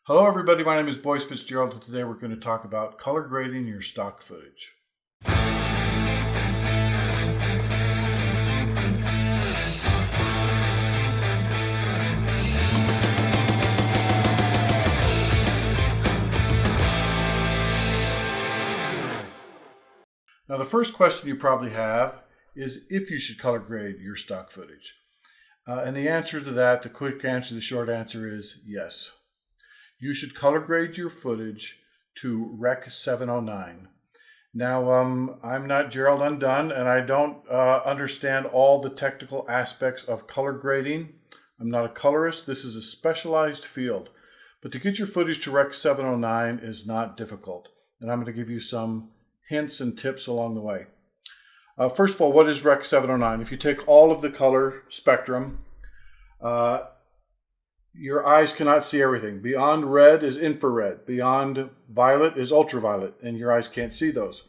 Hello everybody, my name is Boyce Fitzgerald and today we're going to talk about color grading your stock footage. Now the first question you probably have is if you should color grade your stock footage. And the answer to that, the quick answer, the short answer is yes. You should color grade your footage to Rec 709. Now, I'm not Gerald Undone, and I don't understand all the technical aspects of color grading. I'm not a colorist. This is a specialized field. But to get your footage to Rec 709 is not difficult. And I'm going to give you some hints and tips along the way. First of all, what is Rec 709? If you take all of the color spectrum, your eyes cannot see everything. Beyond red is infrared. Beyond violet is ultraviolet, and your eyes can't see those.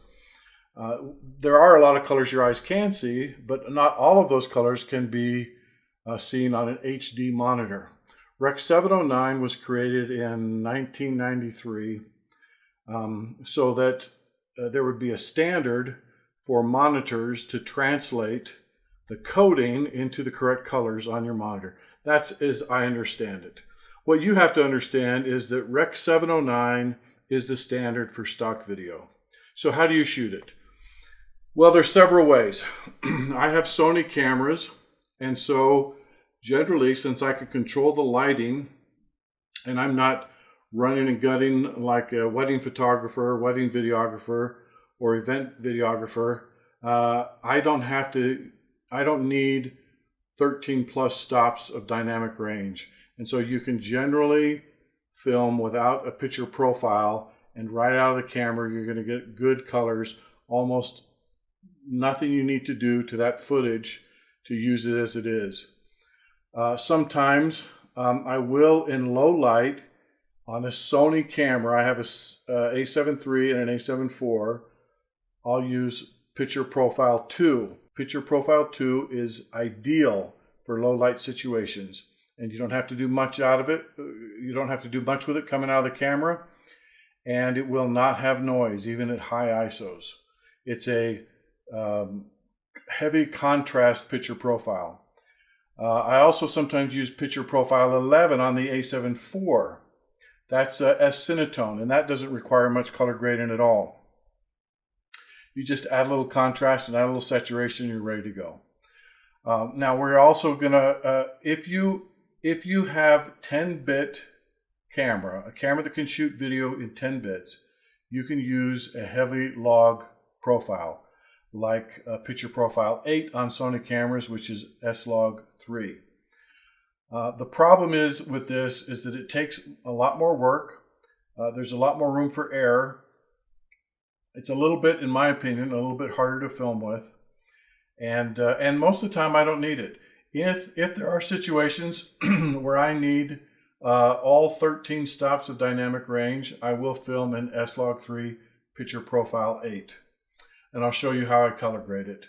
There are a lot of colors your eyes can see, but not all of those colors can be seen on an HD monitor. Rec 709 was created in 1993 so that there would be a standard for monitors to translate the coding into the correct colors on your monitor. That's as I understand it. What you have to understand is that Rec 709 is the standard for stock video. So how do you shoot it? Well, there's several ways. I have Sony cameras, and so generally, since I can control the lighting, and I'm not running and gutting like a wedding photographer, wedding videographer, or event videographer, I don't need 13 plus stops of dynamic range. And so you can generally film without a picture profile, and right out of the camera you're going to get good colors. Almost nothing you need to do to that footage to use it as it is. Sometimes I will, in low light on a Sony camera, I have a A7 III and an A7 IV, I'll use Picture Profile 2. Picture Profile 2 is ideal for low light situations, and you don't have to do much out of it. You don't have to do much with it coming out of the camera, and it will not have noise even at high ISOs. It's a heavy contrast picture profile. I also sometimes use Picture Profile 11 on the A7 IV. That's S-Cinetone, and that doesn't require much color grading at all. You just add a little contrast and add a little saturation and you're ready to go. Now we're also gonna, if you have 10-bit camera, a camera that can shoot video in 10 bits, you can use a heavy log profile like Picture Profile 8 on Sony cameras, which is S-Log 3. The problem is with this is that it takes a lot more work. There's a lot more room for error. It's a little bit, in my opinion, a little bit harder to film with, and most of the time I don't need it. If there are situations where I need all 13 stops of dynamic range, I will film in S-Log 3 Picture Profile 8, and I'll show you how I color grade it.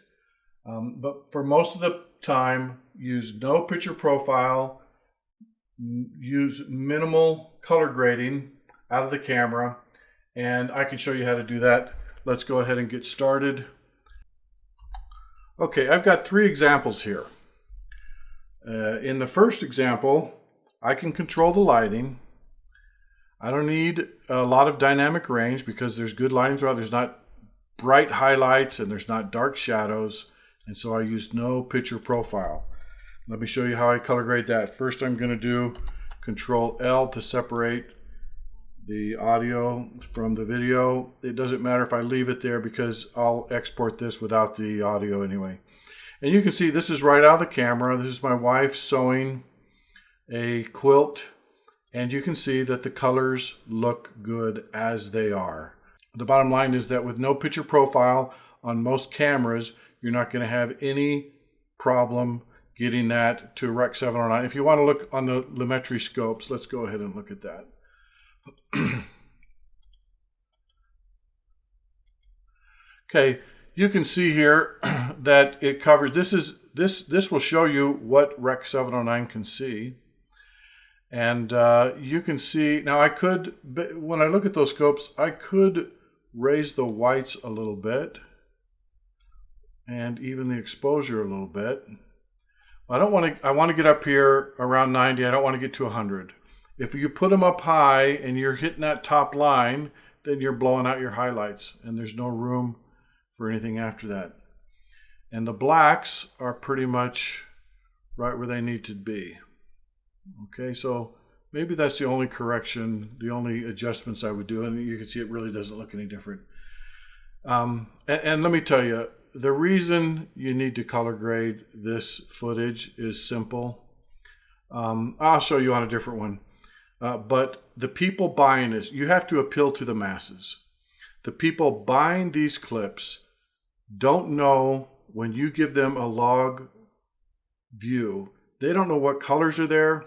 But for most of the time, use no picture profile, use minimal color grading out of the camera, and I can show you how to do that. Let's go ahead and get started. Okay, I've got three examples here. In the first example, I can control the lighting. I don't need a lot of dynamic range because there's good lighting throughout. There's not bright highlights and there's not dark shadows, and so I used no picture profile. Let me show you how I color grade that. First, I'm going to do Control L to separate the audio from the video. It doesn't matter if I leave it there because I'll export this without the audio anyway. And you can see this is right out of the camera. This is my wife sewing a quilt, and you can see that the colors look good as they are. The bottom line is that with no picture profile on most cameras, you're not going to have any problem getting that to Rec 709. If you want to look on the Lumetri scopes, let's go ahead and look at that. Okay, you can see here that it covers, this will show you what Rec 709 can see. And you can see, now I could, when I look at those scopes, I could raise the whites a little bit and even the exposure a little bit. I want to get up here around 90. I don't want to get to 100. If you put them up high and you're hitting that top line, then you're blowing out your highlights and there's no room for anything after that. And the blacks are pretty much right where they need to be. Okay, so maybe that's the only correction, the only adjustments I would do, and you can see it really doesn't look any different. And let me tell you, the reason you need to color grade this footage is simple. I'll show you on a different one. But the people buying this, you have to appeal to the masses. The people buying these clips don't know, when you give them a log view, they don't know what colors are there.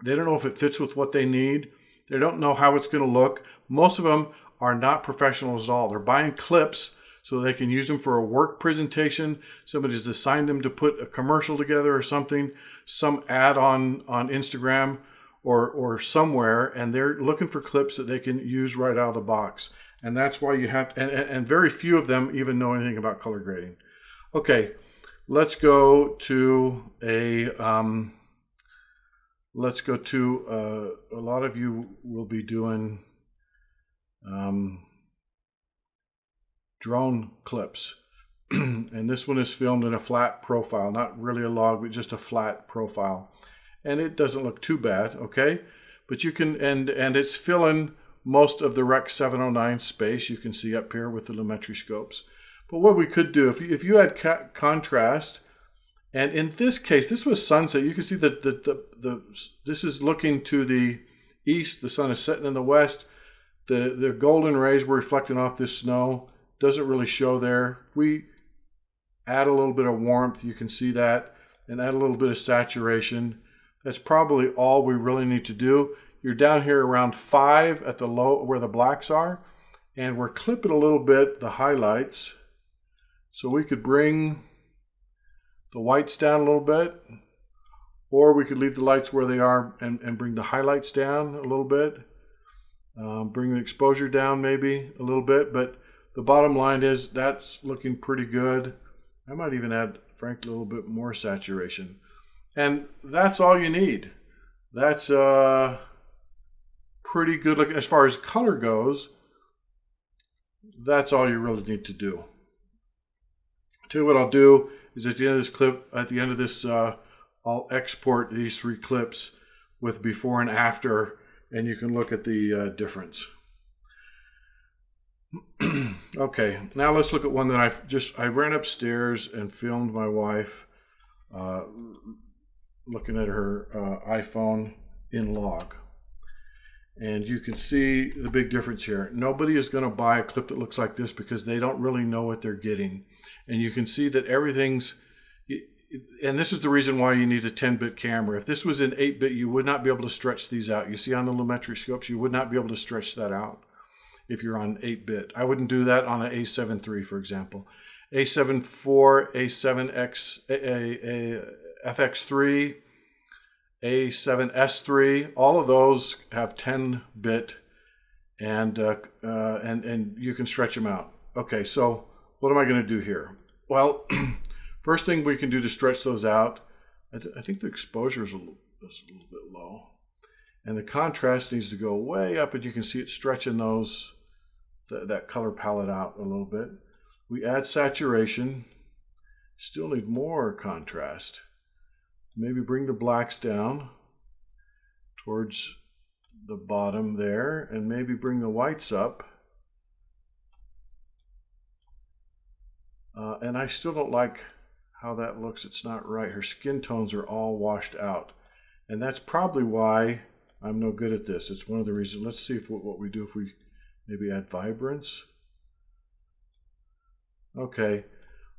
They don't know if it fits with what they need. They don't know how it's going to look. Most of them are not professionals at all. They're buying clips so they can use them for a work presentation. Somebody's assigned them to put a commercial together or something, some ad on Instagram or somewhere, and they're looking for clips that they can use right out of the box. And that's why you have, and very few of them even know anything about color grading. Okay, let's go to a lot of you will be doing drone clips. And this one is filmed in a flat profile, not really a log, but just a flat profile. And it doesn't look too bad, okay? But you can, and it's filling most of the Rec 709 space, you can see up here with the Lumetri scopes. But what we could do, if you had contrast, and in this case, this was sunset. You can see that this is looking to the east. The sun is setting in the west. The golden rays were reflecting off this snow. Doesn't really show there. We add a little bit of warmth. You can see that, and add a little bit of saturation. That's probably all we really need to do. You're down here around 5 at the low where the blacks are, and we're clipping a little bit the highlights. So we could bring the whites down a little bit, or we could leave the lights where they are and bring the highlights down a little bit. Bring the exposure down maybe a little bit, but the bottom line is that's looking pretty good. I might even add, frankly, a little bit more saturation. And that's all you need. That's pretty good looking. As far as color goes, that's all you really need to do. Tell you what I'll do is at the end of this clip, at the end of this, I'll export these 3 clips with before and after, and you can look at the difference. Okay, now let's look at one that I ran upstairs and filmed my wife looking at her iPhone in log. And you can see the big difference here. Nobody is going to buy a clip that looks like this because they don't really know what they're getting. And you can see that everything's, and this is the reason why you need a 10-bit camera. If this was in 8-bit, you would not be able to stretch these out. You see on the Lumetri scopes, you would not be able to stretch that out if you're on 8-bit. I wouldn't do that on an A7 III, for example. A7 IV, A7X, FX3, A7S3, all of those have 10-bit, and you can stretch them out. Okay, so what am I going to do here? Well, first thing we can do to stretch those out, I think the exposure is a little bit low, and the contrast needs to go way up, and you can see it stretching those that color palette out a little bit. We add saturation. Still need more contrast. Maybe bring the blacks down towards the bottom there, and maybe bring the whites up. And I still don't like how that looks. It's not right. Her skin tones are all washed out. And that's probably why I'm no good at this. It's one of the reasons. Let's see what we do if we maybe add vibrance. Okay,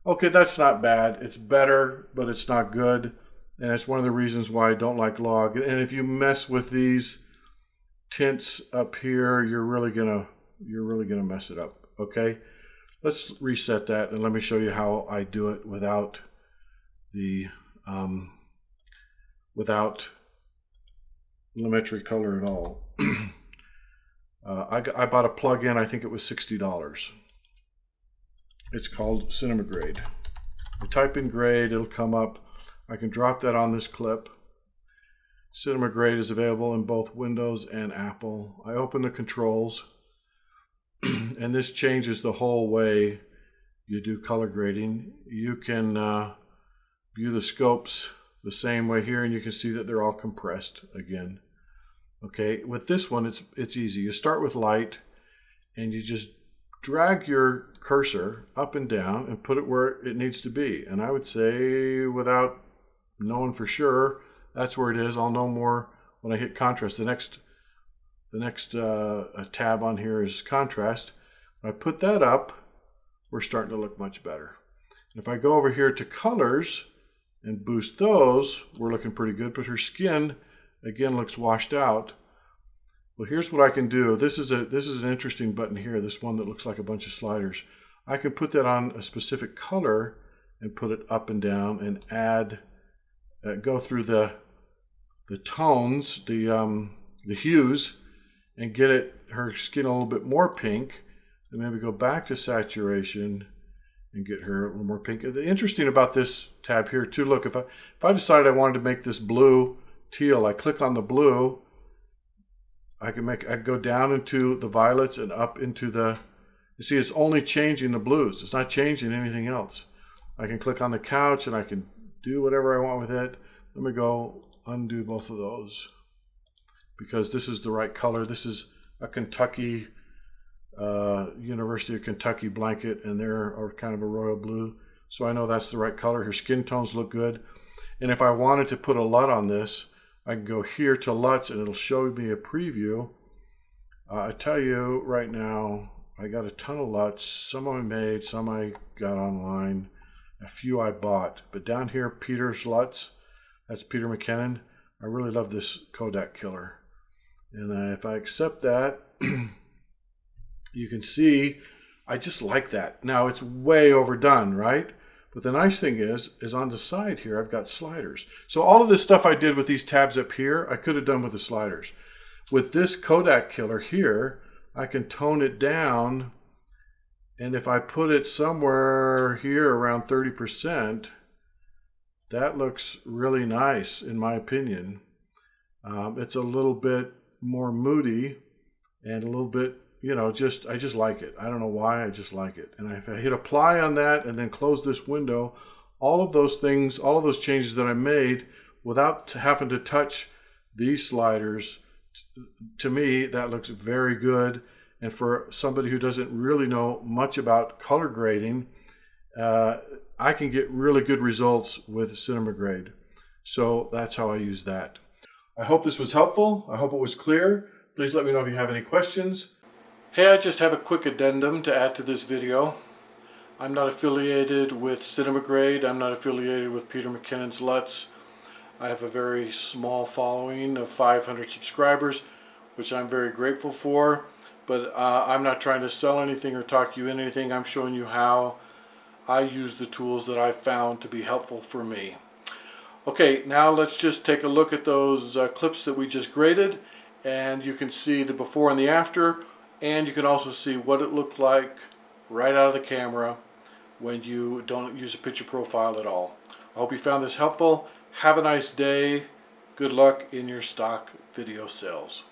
that's not bad. It's better, but it's not good. And it's one of the reasons why I don't like log. And if you mess with these tints up here, you're really gonna mess it up. Okay, let's reset that and let me show you how I do it without the lumetri color at all. I bought a plug-in, I think it was $60. It's called Cinema Grade. I type in grade, it'll come up. I can drop that on this clip. Cinema Grade is available in both Windows and Apple. I open the controls, and this changes the whole way you do color grading. You can view the scopes the same way here, and you can see that they're all compressed again. Okay, with this one, it's easy. You start with light, and you just drag your cursor up and down and put it where it needs to be. And I would say, without knowing for sure, that's where it is. I'll know more when I hit contrast. The next tab on here is contrast. When I put that up, we're starting to look much better. If I go over here to colors and boost those, we're looking pretty good, but her skin again looks washed out. Well, here's what I can do. This is an interesting button here, this one that looks like a bunch of sliders. I can put that on a specific color and put it up and down and add, go through the tones, the hues, and get her skin a little bit more pink, and maybe go back to saturation and get her a little more pink. The interesting about this tab here too, look, if I decided I wanted to make this blue teal, I click on the blue, I can go down into the violets and up into the, you see it's only changing the blues, it's not changing anything else. I can click on the couch and I can do whatever I want with it. Let me go undo both of those, because this is the right color. This is a Kentucky, University of Kentucky blanket, and they're kind of a royal blue. So I know that's the right color. Her skin tones look good. And if I wanted to put a LUT on this, I can go here to LUTs and it'll show me a preview. I tell you right now, I got a ton of LUTs. Some I made, some I got online, a few I bought. But down here, Peter's LUTs, that's Peter McKinnon. I really love this Kodak killer. And if I accept that, you can see I just like that. Now it's way overdone, right? But the nice thing is on the side here, I've got sliders. So all of this stuff I did with these tabs up here, I could have done with the sliders. With this Kodak killer here, I can tone it down. And if I put it somewhere here around 30%, that looks really nice in my opinion. It's a little bit more moody and a little bit, you know, I just like it. I don't know why, I just like it. And if I hit apply on that and then close this window, all of those things, all of those changes that I made without having to touch these sliders, to me, that looks very good. And for somebody who doesn't really know much about color grading, I can get really good results with Cinema Grade. So that's how I use that. I hope this was helpful. I hope it was clear. Please let me know if you have any questions. Hey, I just have a quick addendum to add to this video. I'm not affiliated with Cinema Grade. I'm not affiliated with Peter McKinnon's LUTs. I have a very small following of 500 subscribers, which I'm very grateful for. But I'm not trying to sell anything or talk you into anything. I'm showing you how I use the tools that I found to be helpful for me. Okay, now let's just take a look at those clips that we just graded, and you can see the before and the after. And you can also see what it looked like right out of the camera when you don't use a picture profile at all. I hope you found this helpful. Have a nice day. Good luck in your stock video sales.